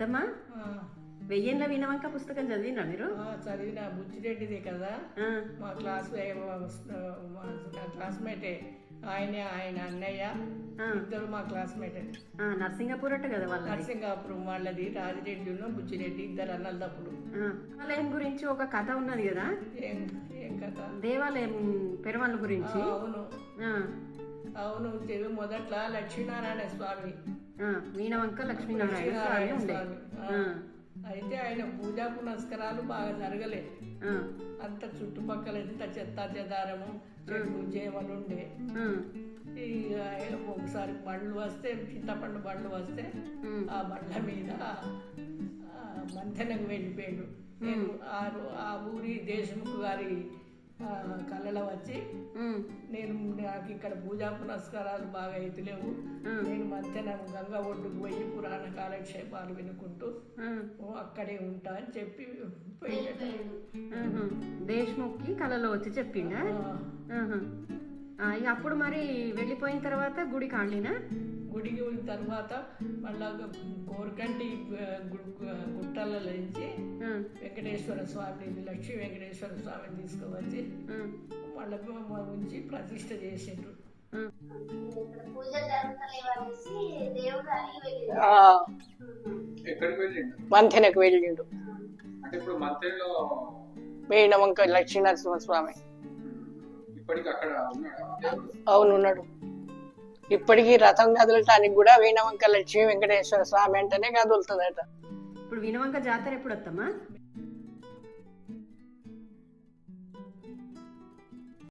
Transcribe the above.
అత్తమ్మా, వెయ్యేళ్ళ వినవంక పుస్తకం చదివినా మీరు? చదివిన బుచ్చిరెడ్డిదే కదా, మా క్లాస్మేటే. ఆయన అన్నయ్య ఇద్దరు మా క్లాస్మేటే. నర్సింగపూర్ అట్ట కదా వాళ్ళ? నర్సింగాపురం వాళ్ళది. రాజిరెడ్డి బుచ్చిరెడ్డి ఇద్దరు అన్నదప్పుడు. దేవాలయం గురించి ఒక కథ ఉన్నది కదా, ఏం కథ? దేవాలయం పెరవళ్ళ గురించి. అవును అవును, మొదట్లో లక్ష్మీనారాయణ స్వామి, వీణవంక లక్ష్మీనారాయణ స్వామి ఉండే. అయితే ఆయన పూజా పునస్కారాలు బాగా జరగలే. అంత చుట్టుపక్కల ఎంత చెత్త చెదారము, చెట్లు చేమలు ఉండే. ఒకసారి బండ్లు వస్తే, చింతపండు బండ్లు వస్తే ఆ బండ్ల మీద మంతెనకు వెళ్ళిపోయాడు. నేను ఆ ఊరి దేశముఖ్ గారి కళ్ళలో వచ్చి, నాకు ఇక్కడ పూజా పునస్కారాలు బాగా ఎత్తులేవు, నేను మధ్యాహ్నం గంగా ఒడ్డుకు పోయి పురాణ కాలక్షేపాలు వినుకుంటూ అక్కడే ఉంటా అని చెప్పి దేశ్ముఖ్కి కళలో వచ్చి చెప్పిండా. అప్పుడు మరి వెళ్ళిపోయిన తర్వాత గుడి కాళ్ళినా? గుడికి పోయిన తర్వాత మళ్ళా కోరకంటి గుట్టలలో నుంచి వెంకటేశ్వర స్వామిని, లక్ష్మీ వెంకటేశ్వర స్వామిని తీసుకువచ్చి మళ్ళీ ఉంచి ప్రతిష్ఠ చేసిండ్రు. మంథెనకు వెళ్ళిండు. వేణవంక లక్ష్మీనరసింహ స్వామి. అవును, ఉన్నాడు. ఇప్పటికీ రథం కదలటానికి కూడా వీణవంక లక్ష్మీ వెంకటేశ్వర స్వామి అంటేనే కదులుతుందట. ఇప్పుడు వీణవంక జాతర ఎప్పుడు వస్తామా?